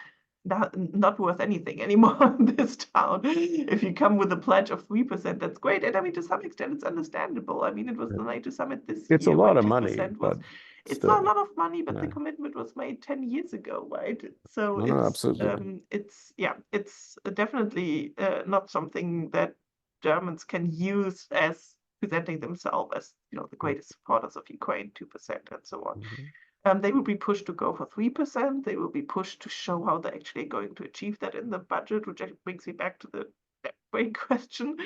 not worth anything anymore in this town. If you come with a pledge of 3%, that's great. And I mean, to some extent, it's understandable. I mean, it was the NATO summit this year. It's a lot where of money, 2% but it's still. a lot of money, but the Yeah. commitment was made 10 years ago, right? So No, absolutely. it's definitely not something that Germans can use as presenting themselves as, you know, the greatest supporters of Ukraine, 2% and so on. They will be pushed to go for 3%. They will be pushed to show how they're actually going to achieve that in the budget, which brings me back to the great question.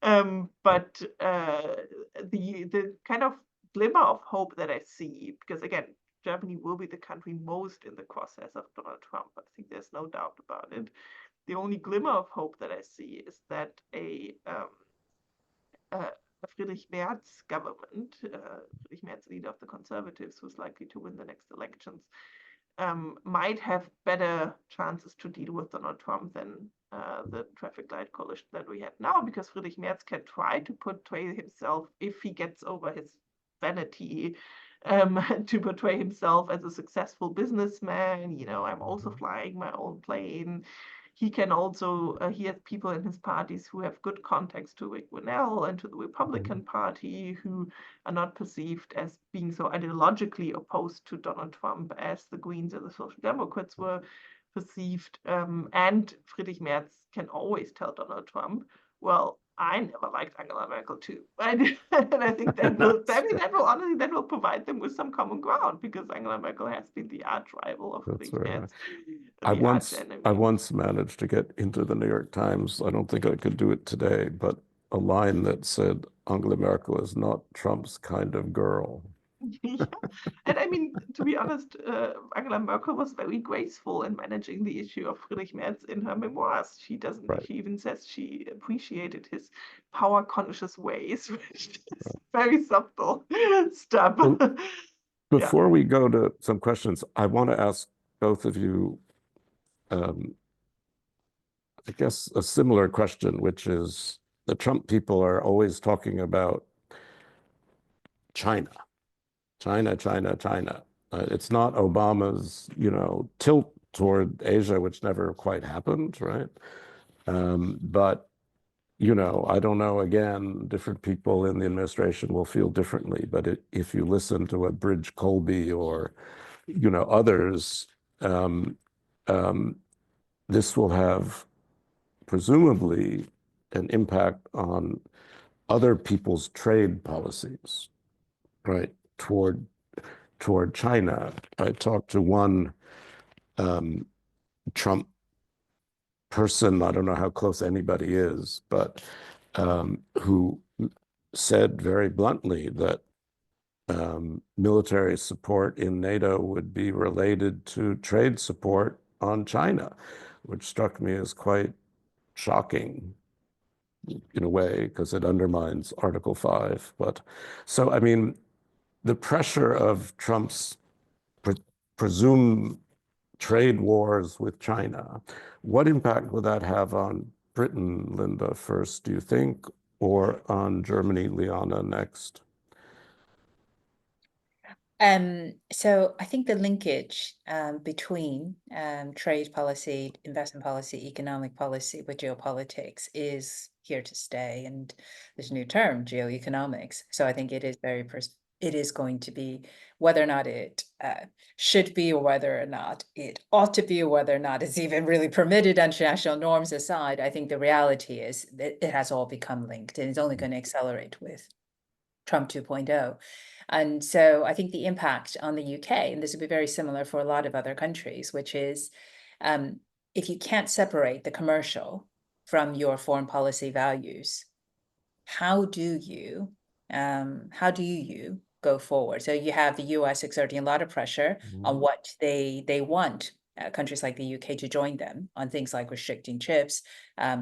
But the kind of glimmer of hope that I see, because again, Germany will be the country most in the crosshairs of Donald Trump. I think there's no doubt about it. The only glimmer of hope that I see is that a Friedrich Merz government, Friedrich Merz, leader of the Conservatives, who's likely to win the next elections, might have better chances to deal with Donald Trump than the traffic light coalition that we have now, because Friedrich Merz can try to portray himself, if he gets over his vanity, to portray himself as a successful businessman. You know, I'm also flying my own plane. He can also, he has people in his parties who have good contacts to Rick Winnell and to the Republican Party, who are not perceived as being so ideologically opposed to Donald Trump as the Greens and the Social Democrats were perceived. And Friedrich Merz can always tell Donald Trump, well, I never liked Angela Merkel too. And I think that will provide them with some common ground, because Angela Merkel has been the arch rival of Friedrich Merz. I once managed to get into the New York Times. I don't think I could do it today, but a line that said, Angela Merkel is not Trump's kind of girl. Yeah. And I mean, to be honest, Angela Merkel was very graceful in managing the issue of Friedrich Merz in her memoirs. She even says she appreciated his power-conscious ways, which is very subtle stuff. Well, before we go to some questions, I want to ask both of you, I guess, a similar question, which is the Trump people are always talking about China. It's not Obama's, you know, tilt toward Asia, which never quite happened, right? But, you know, I don't know, again, different people in the administration will feel differently, but if you listen to a Bridge Colby or, you know, others, this will have presumably an impact on other people's trade policies, right, toward China. I talked to one Trump person, I don't know how close anybody is, but who said very bluntly that military support in NATO would be related to trade support on China, which struck me as quite shocking in a way, because it undermines Article 5. But so, I mean, the pressure of Trump's presumed trade wars with China, what impact would that have on Britain, Linda, first, do you think, or on Germany, Liana, next? So I think the linkage between trade policy, investment policy, economic policy with geopolitics is here to stay. And there's a new term, geoeconomics. So I think it is it is going to be, whether or not it should be, or whether or not it ought to be, or whether or not it's even really permitted, international norms aside, I think the reality is that it has all become linked, and it's only going to accelerate with Trump 2.0. And so I think the impact on the UK, and this would be very similar for a lot of other countries, which is if you can't separate the commercial from your foreign policy values, how do you go forward? So you have the US exerting a lot of pressure on what they want countries like the UK to join them on things like restricting chips,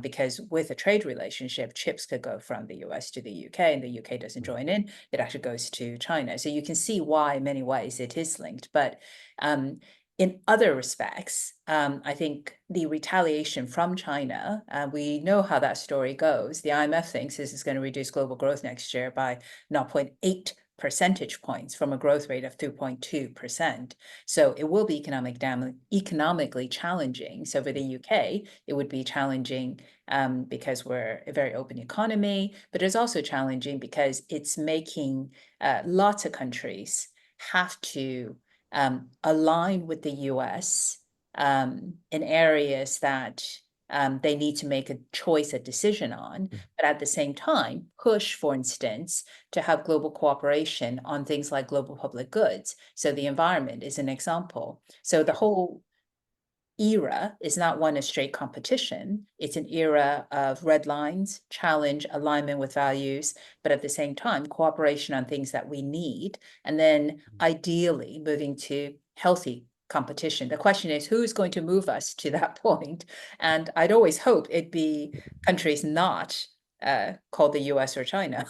because with a trade relationship, chips could go from the US to the UK, and the UK doesn't join in, it actually goes to China. So you can see why in many ways it is linked. But in other respects, I think the retaliation from China, we know how that story goes. The IMF thinks this is going to reduce global growth next year by 0.8 percentage points from a growth rate of 2.2%. So it will be economically challenging. So for the UK, it would be challenging because we're a very open economy, but it's also challenging because it's making lots of countries have to align with the US in areas that they need to make a choice, a decision on, but at the same time, push, for instance, to have global cooperation on things like global public goods. So the environment is an example. So the whole era is not one of straight competition. It's an era of red lines, challenge, alignment with values, but at the same time, cooperation on things that we need. And then ideally moving to healthy competition. The question is, who's going to move us to that point? And I'd always hope it'd be countries not called the US or China.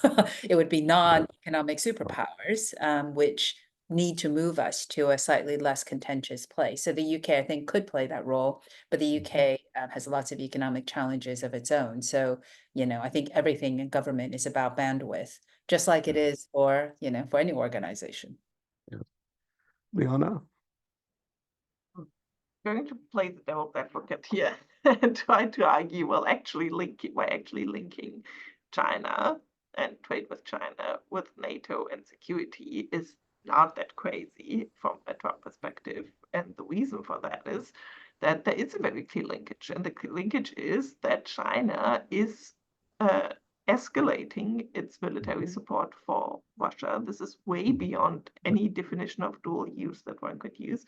It would be non-economic superpowers, which need to move us to a slightly less contentious place. So the UK, I think, could play that role, but the UK has lots of economic challenges of its own. So, I think everything in government is about bandwidth, just like it is for, for any organization. Yeah. Liana? Going to play the devil's advocate here and try to argue, we're actually linking China and trade with China with NATO and security is not that crazy from a Trump perspective. And the reason for that is that there is a very clear linkage. And the linkage is that China is escalating its military support for Russia. This is way beyond any definition of dual use that one could use.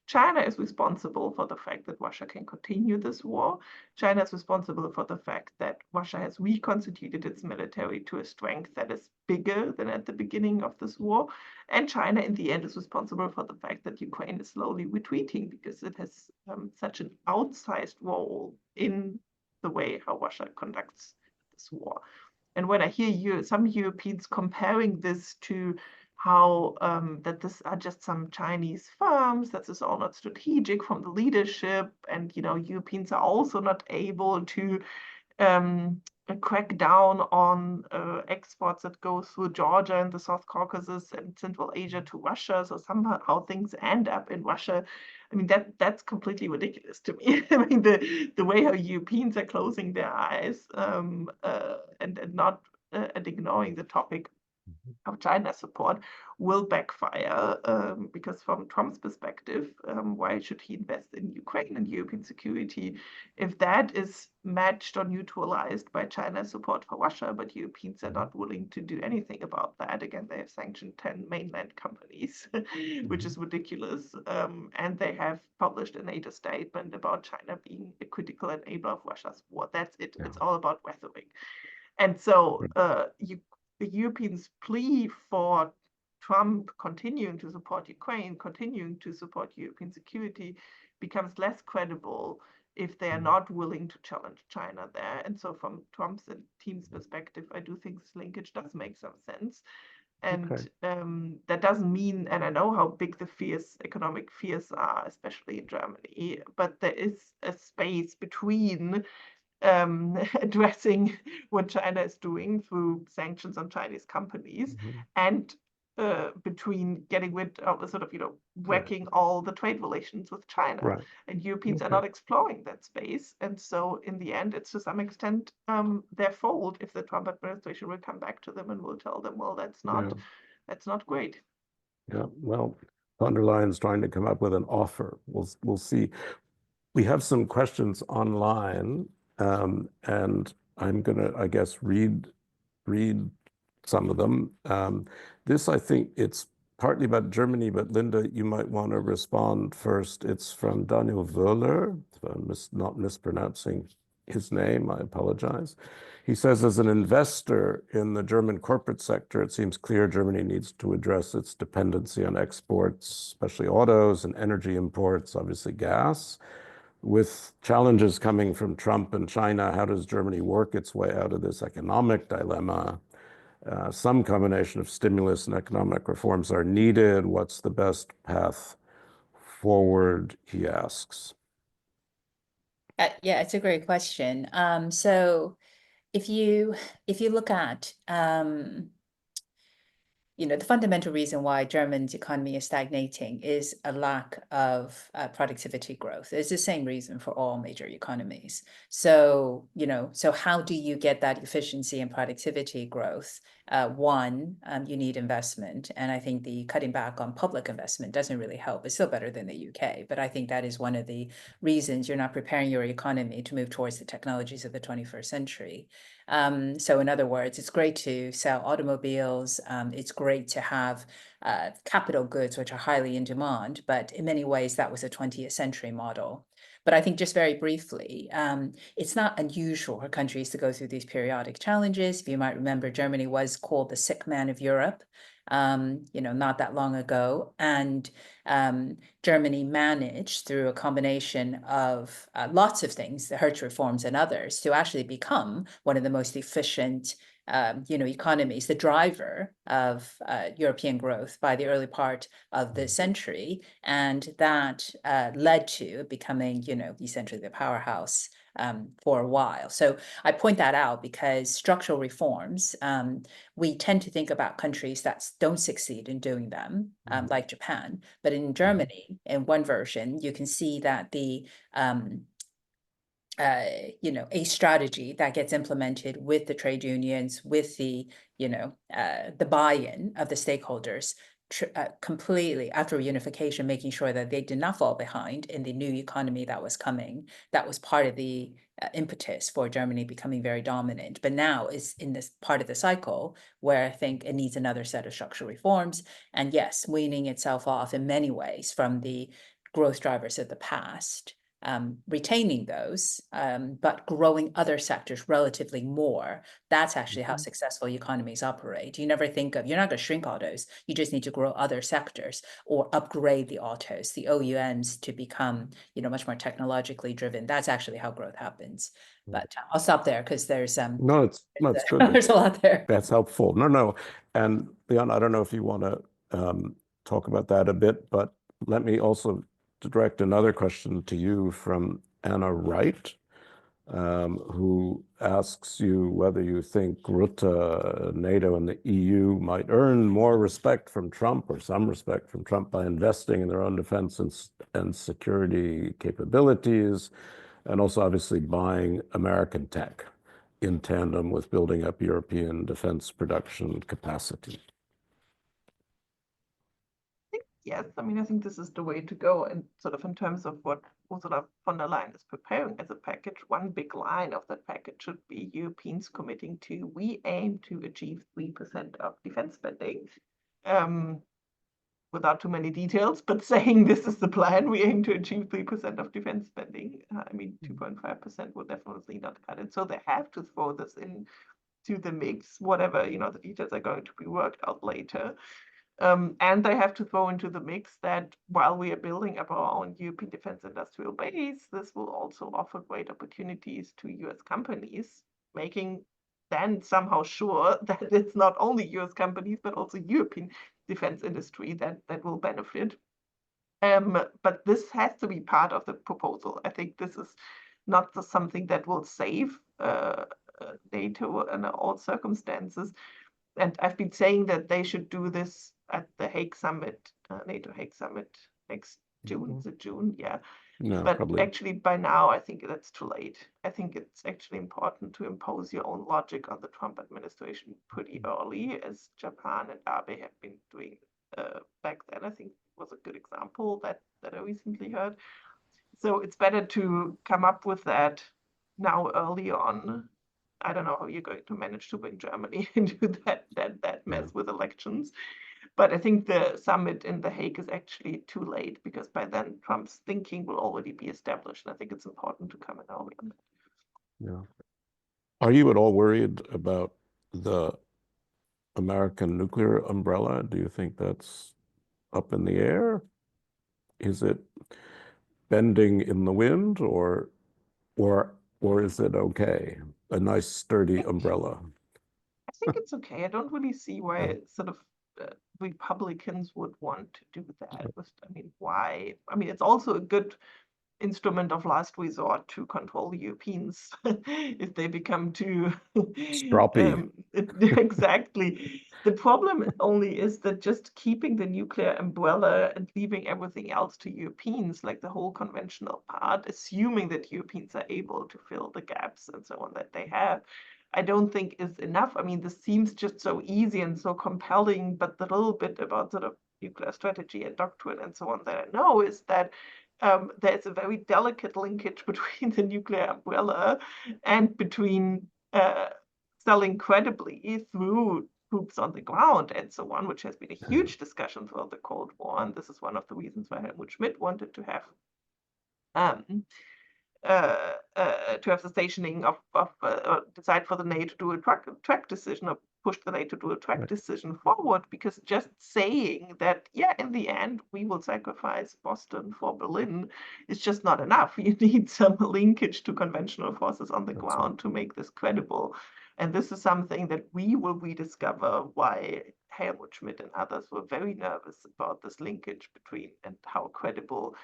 China is responsible for the fact that Russia can continue this war. China is responsible for the fact that Russia has reconstituted its military to a strength that is bigger than at the beginning of this war. And China, in the end, is responsible for the fact that Ukraine is slowly retreating because it has such an outsized role in the way how Russia conducts this war. And when I hear some Europeans comparing this to how that this are just some Chinese firms, that is all not strategic from the leadership, and Europeans are also not able to crack down on exports that go through Georgia and the South Caucasus and Central Asia to Russia. So somehow things end up in Russia. I mean, that's completely ridiculous to me. I mean, the way how Europeans are closing their eyes and not and ignoring the topic of China's support will backfire because from Trump's perspective, why should he invest in Ukraine and European security if that is matched or neutralized by China's support for Russia, but Europeans are not willing to do anything about that? Again, they have sanctioned 10 mainland companies, which is ridiculous. And they have published a NATO statement about China being a critical enabler of Russia's war. That's it. Yeah. It's all about rhetoric. And so the Europeans' plea for Trump continuing to support Ukraine, continuing to support European security becomes less credible if they are not willing to challenge China there. And so from Trump's and team's perspective, I do think this linkage does make some sense. And that doesn't mean, and I know how big the economic fears are, especially in Germany, but there is a space between addressing what China is doing through sanctions on Chinese companies and between getting rid of sort of, wrecking all the trade relations with China. Right. And Europeans are not exploring that space. And so in the end, it's to some extent their fault if the Trump administration will come back to them and will tell them, well, that's not great. Yeah, well, von der Leyen's trying to come up with an offer. We'll see. We have some questions online. And I'm going to, I guess, read some of them. This, I think, it's partly about Germany, but Linda, you might want to respond first. It's from Daniel Wöhler. If I'm not mispronouncing his name, I apologize. He says, as an investor in the German corporate sector, it seems clear Germany needs to address its dependency on exports, especially autos and energy imports, obviously gas. With challenges coming from Trump and China, how does Germany work its way out of this economic dilemma? Some combination of stimulus and economic reforms are needed. What's the best path forward, he asks. Yeah, it's a great question. So if you look at the fundamental reason why Germany's economy is stagnating is a lack of productivity growth. It's the same reason for all major economies. So, so how do you get that efficiency and productivity growth? One, you need investment. And I think the cutting back on public investment doesn't really help. It's still better than the UK, but I think that is one of the reasons you're not preparing your economy to move towards the technologies of the 21st century. So in other words, it's great to sell automobiles. It's great to have capital goods, which are highly in demand, but in many ways, that was a 20th century model. But I think just very briefly, it's not unusual for countries to go through these periodic challenges. If you might remember, Germany was called the sick man of Europe, not that long ago. And Germany managed, through a combination of lots of things, the Hertz reforms and others, to actually become one of the most efficient economies, the driver of European growth by the early part of the century. And that led to becoming, essentially the powerhouse for a while. So I point that out because structural reforms, we tend to think about countries that don't succeed in doing them, like Japan. But in Germany, in one version, you can see that the a strategy that gets implemented with the trade unions, with the buy-in of the stakeholders, completely after unification, making sure that they did not fall behind in the new economy that was coming. That was part of the impetus for Germany becoming very dominant. But now is in this part of the cycle where I think it needs another set of structural reforms. And yes, weaning itself off in many ways from the growth drivers of the past. Retaining those, but growing other sectors relatively more. That's actually how successful economies operate. You never think of, you're not going to shrink autos. You just need to grow other sectors or upgrade the autos, the OEMs, to become, much more technologically driven. That's actually how growth happens. But I'll stop there because there's no, it's good. There's a lot there. That's helpful. No. And Liana, I don't know if you want to talk about that a bit, but let me also direct another question to you from Anna Wright, who asks you whether you think Rutte, NATO, and the EU might earn more respect from Trump, or some respect from Trump, by investing in their own defense and security capabilities, and also obviously buying American tech in tandem with building up European defense production capacity. Yes, I think this is the way to go. And sort of in terms of what Ursula von der Leyen is preparing as a package, one big line of that package should be Europeans committing to, we aim to achieve 3% of defense spending. Without too many details, but saying this is the plan, we aim to achieve 3% of defense spending. 2.5% will definitely not cut it. So they have to throw this into the mix, whatever, the details are going to be worked out later. And they have to throw into the mix that while we are building up our own European defense industrial base, this will also offer great opportunities to US companies, making then somehow sure that it's not only US companies, but also European defense industry that will benefit. But this has to be part of the proposal. I think this is not just something that will save NATO in all circumstances. And I've been saying that they should do this at the Hague Summit, NATO Hague Summit next June. Is it June? Yeah. No, but probably. Actually, by now, I think that's too late. I think it's actually important to impose your own logic on the Trump administration pretty early, as Japan and Abe have been doing back then. I think was a good example that I recently heard. So it's better to come up with that now early on. I don't know how you're going to manage to bring Germany into that mess with elections. But I think the summit in The Hague is actually too late, because by then Trump's thinking will already be established. And I think it's important to come in early on that. Yeah. Are you at all worried about the American nuclear umbrella? Do you think that's up in the air? Is it bending in the wind, or is it okay? A nice sturdy umbrella. I think it's okay. I don't really see why sort of Republicans would want to do that. Why? It's also a good instrument of last resort to control the Europeans if they become too stroppy. Exactly. The problem only is that just keeping the nuclear umbrella and leaving everything else to Europeans, like the whole conventional part, assuming that Europeans are able to fill the gaps and so on that they have, I don't think is enough. I mean, this seems just so easy and so compelling, but the little bit about sort of nuclear strategy and doctrine and so on that I know is that there's a very delicate linkage between the nuclear umbrella and between selling credibly through troops on the ground and so on, which has been a huge discussion throughout the Cold War. And this is one of the reasons why Helmut Schmidt wanted to have the stationing of decide for the NATO to do a track decision, or push the NATO to do a track decision forward, because just saying that, yeah, in the end, we will sacrifice Boston for Berlin is just not enough. You need some linkage to conventional forces on the ground to make this credible. And this is something that we will rediscover why Helmut Schmidt and others were very nervous about this linkage between and how credible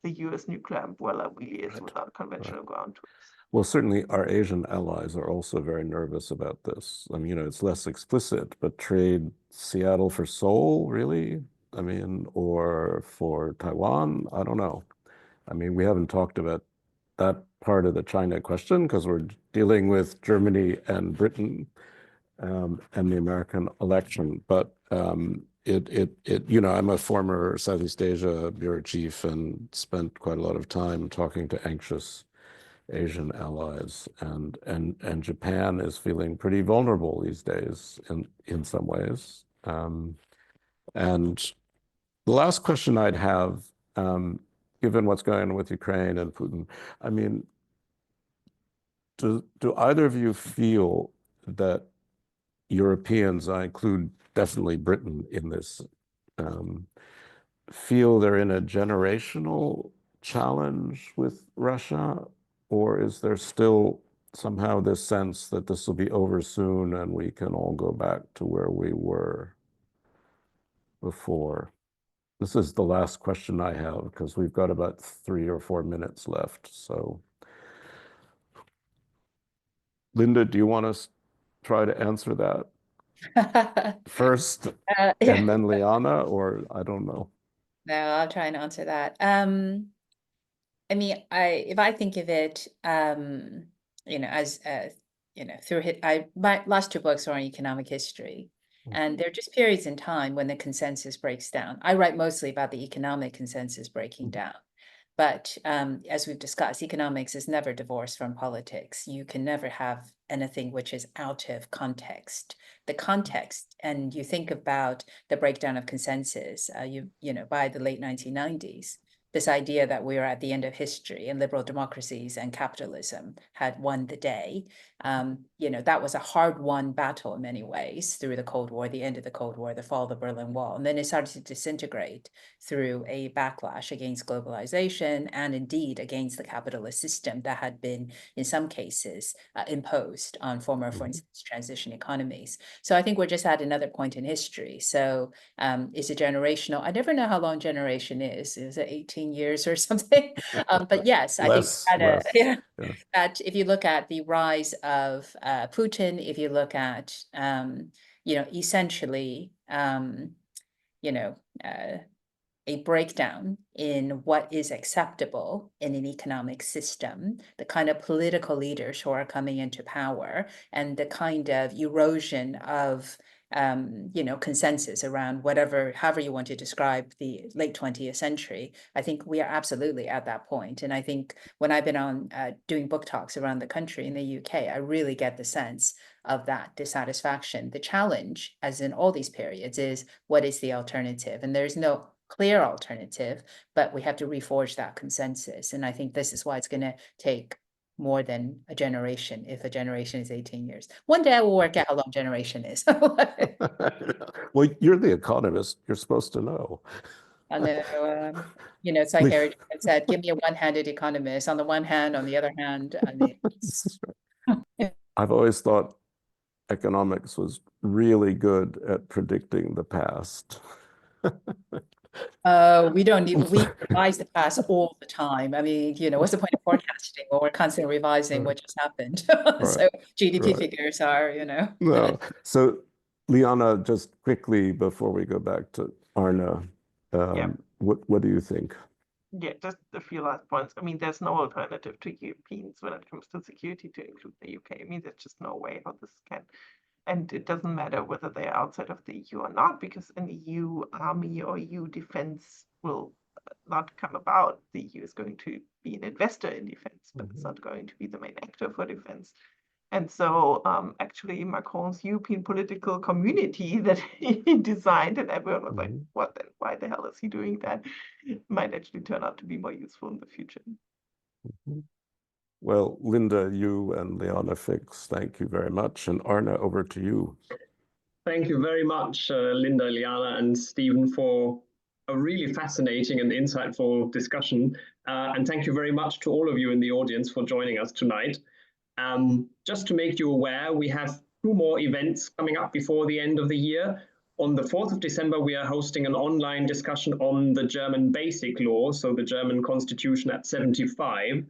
the US nuclear umbrella really is without conventional ground troops. Well, certainly our Asian allies are also very nervous about this. I mean, you know, it's less explicit, but trade Seattle for Seoul, really? I mean, or for Taiwan? I don't know. I mean, we haven't talked about that part of the China question because we're dealing with Germany and Britain and the American election. But you know, I'm a former Southeast Asia bureau chief and spent quite a lot of time talking to anxious Asian allies, and Japan is feeling pretty vulnerable these days in some ways. And the last question I'd have, given what's going on with Ukraine and Putin, I mean, do either of you feel that Europeans, I include definitely Britain in this, feel they're in a generational challenge with Russia, or is there still somehow this sense that this will be over soon and we can all go back to where we were before? This is the last question I have because we've got about 3 or 4 minutes left. So, Linda, do you want to try to answer that first, and then Liana, or I don't know? No, I'll try and answer that. I mean, if I think of it, you know, as you know, my last 2 books are on economic history, and they're just periods in time when the consensus breaks down. I write mostly about the economic consensus breaking down. But as we've discussed, economics is never divorced from politics. You can never have anything which is out of context. The context, and you think about the breakdown of consensus, you know, by the late 1990s, this idea that we are at the end of history and liberal democracies and capitalism had won the day. You know, that was a hard-won battle in many ways through the Cold War, the end of the Cold War, the fall of the Berlin Wall. And then it started to disintegrate through a backlash against globalization and indeed against the capitalist system that had been, in some cases, imposed on former, for instance, transition economies. So I think we're just at another point in history. So is it generational? I never know how long generation is. Is it 18 years or something? But yes, I think that if you look at the rise of Putin, if you look at, you know, essentially, you know, a breakdown in what is acceptable in an economic system, the kind of political leaders who are coming into power, and the kind of erosion of you know, consensus around however you want to describe the late 20th century. I think we are absolutely at that point. And I think when I've been on doing book talks around the country in the UK, I really get the sense of that dissatisfaction. The challenge, as in all these periods, is what is the alternative? And there's no clear alternative, but we have to reforge that consensus. And I think this is why it's going to take more than a generation, if a generation is 18 years. One day I will work out how long generation is. Well, you're the economist. You're supposed to know. I know, you know, it's like Eric said, give me a one-handed economist. On the one hand, on the other hand, I mean, I've always thought economics was really good at predicting the past. we revise the past all the time. I mean, you know, what's the point of forecasting when we're constantly revising what just happened? So GDP figures are, you know. No. So Liana, just quickly before we go back to Arne, what do you think? Yeah, just a few last points. I mean, there's no alternative to Europeans when it comes to security to include the UK. I mean, there's just no way how this can. And it doesn't matter whether they're outside of the EU or not, because an EU army or EU defense will not come about. The EU is going to be an investor in defense, but it's not going to be the main actor for defense. And so actually Macron's European political community that he designed, and everyone was like, what then? Why the hell is he doing that? Might actually turn out to be more useful in the future. Well, Linda, you and Liana Fix, thank you very much. And Arne, over to you. Thank you very much, Linda, Liana, and Stephen, for a really fascinating and insightful discussion. And thank you very much to all of you in the audience for joining us tonight. Just to make you aware, we have 2 more events coming up before the end of the year. On the 4th of December, we are hosting an online discussion on the German Basic Law, so the German Constitution at 75.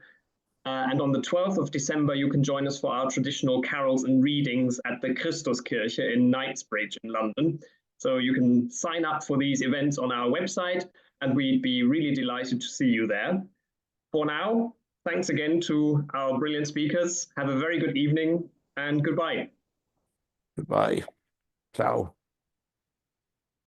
And on the 12th of December, you can join us for our traditional carols and readings at the Christuskirche in Knightsbridge in London. So you can sign up for these events on our website, and we'd be really delighted to see you there. For now, thanks again to our brilliant speakers. Have a very good evening and goodbye. Goodbye. Ciao.